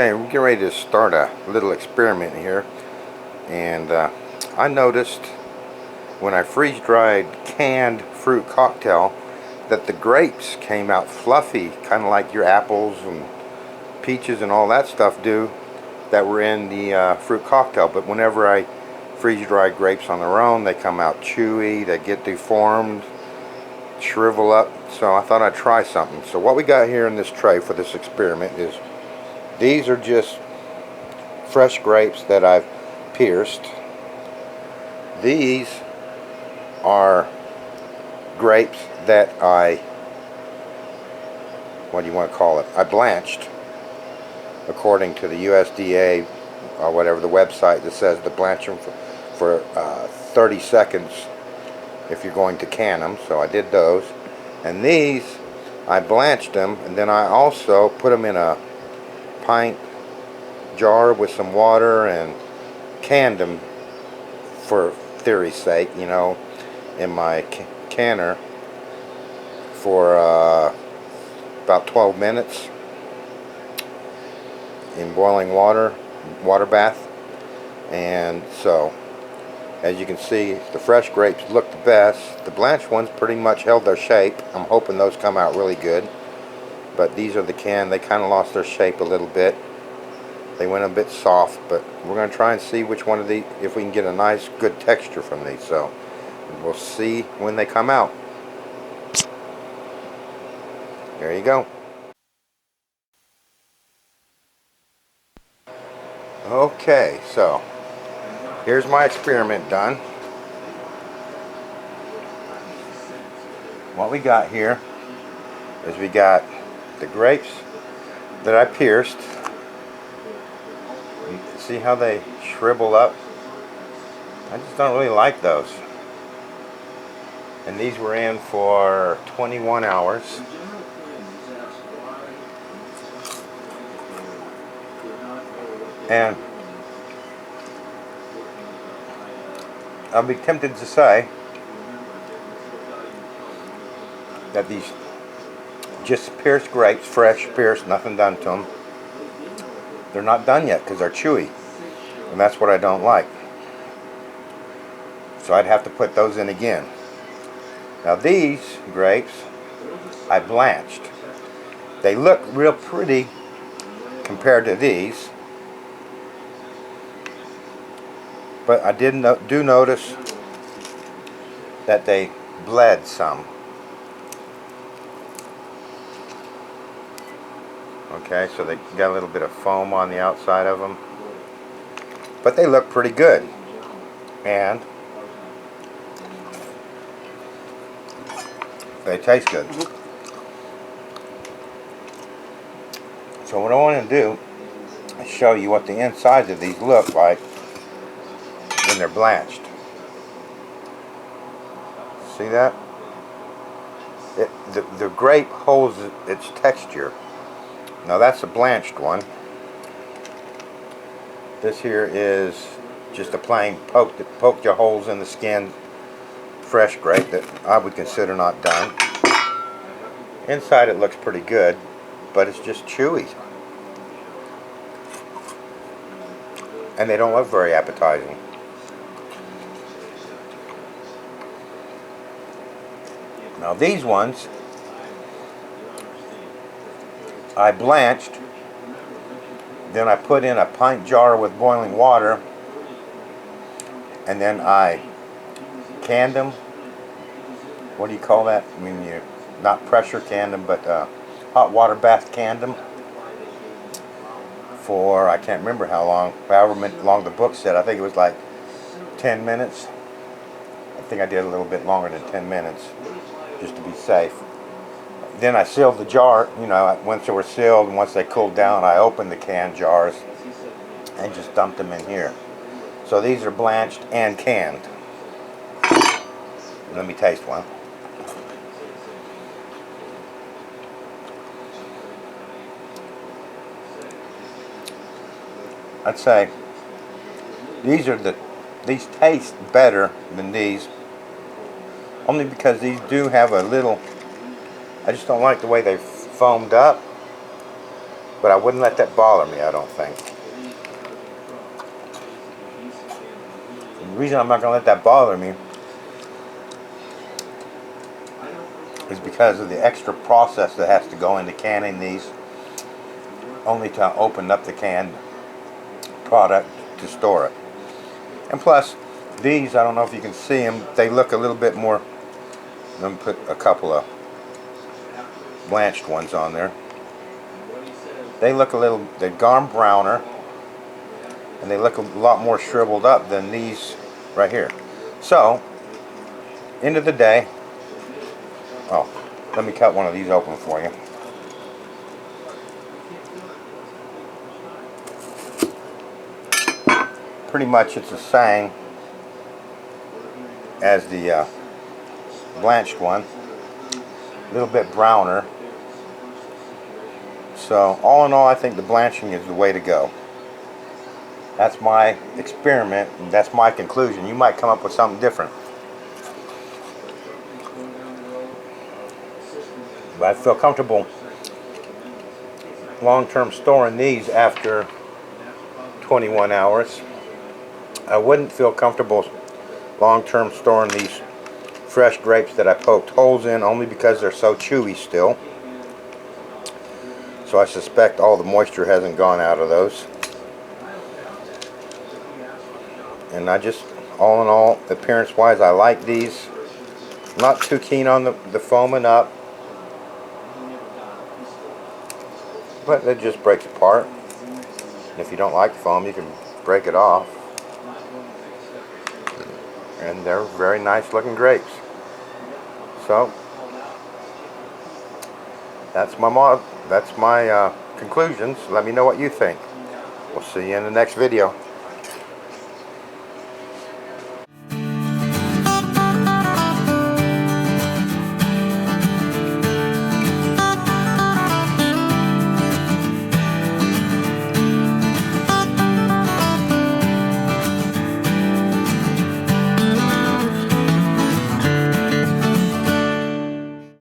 Okay, we're getting ready to start a little experiment here, and I noticed when I freeze-dried canned fruit cocktail that the grapes came out fluffy, kind of like your apples and peaches and all that stuff do that were in the fruit cocktail. But whenever I freeze-dry grapes on their own, they come out chewy, they get deformed, shrivel up. So I thought I'd try something. So what we got here in this tray for this experiment is these are just fresh grapes that I've pierced. These are grapes that what do you want to call it? I blanched according to the USDA or whatever the website that says to blanch them for 30 seconds if you're going to can them. So I did those. And these, I blanched them, and then I also put them in a pint jar with some water and canned them for theory's sake, you know, in my canner for about 12 minutes in boiling water bath. And so as you can see, the fresh grapes look the best. The blanched ones pretty much held their shape. I'm hoping those come out really good. But these are the canned. They kind of lost their shape a little bit. They went a bit soft, but we're going to try and see which one of these, if we can get a nice, good texture from these. So we'll see when they come out. There you go. Okay, so here's my experiment done. What we got here is we got the grapes that I pierced. You can see how they shrivel up. I just don't really like those. And these were in for 21 hours. And I'll be tempted to say that these just pierced grapes, fresh pierced, nothing done to them, they're not done yet because they're chewy, and that's what I don't like. So I'd have to put those in again. Now these grapes I blanched. They look real pretty compared to these, but I do notice that they bled some. Okay, so they got a little bit of foam on the outside of them, but they look pretty good, and they taste good. So what I want to do is show you what the insides of these look like when they're blanched. See that? The grape holds its texture. Now that's a blanched one. This here is just a plain poked your holes in the skin fresh grape that I would consider not done. Inside it looks pretty good, but it's just chewy. And they don't look very appetizing. Now these ones I blanched, then I put in a pint jar with boiling water, and then I canned them. What do you call that? I mean, you not pressure canned them, but hot water bath canned them for, I can't remember how long, however long the book said. I think it was like 10 minutes. I think I did a little bit longer than 10 minutes just to be safe. Then I sealed the jar, you know, once they were sealed and once they cooled down, I opened the canned jars and just dumped them in here. So these are blanched and canned. Let me taste one. I'd say these taste better than these, only because these do have a little, I just don't like the way they foamed up. But I wouldn't let that bother me, I don't think. And the reason I'm not going to let that bother me is because of the extra process that has to go into canning these, only to open up the canned product to store it. And plus, these, I don't know if you can see them, they look a little bit more. Let me put a couple of blanched ones on there. They look a little, they've gone browner, and they look a lot more shriveled up than these right here. So, end of the day, oh, let me cut one of these open for you. Pretty much it's the same as the blanched one, a little bit browner. So all in all, I think the blanching is the way to go. That's my experiment, and that's my conclusion. You might come up with something different. But I feel comfortable long-term storing these after 21 hours. I wouldn't feel comfortable long-term storing these fresh grapes that I poked holes in, only because they're so chewy still. So I suspect all the moisture hasn't gone out of those. And I just, all in all, appearance wise, I like these. Not too keen on the foaming up, but it just breaks apart. And if you don't like the foam, you can break it off. And they're very nice looking grapes. So that's my conclusions. Let me know what you think. We'll see you in the next video.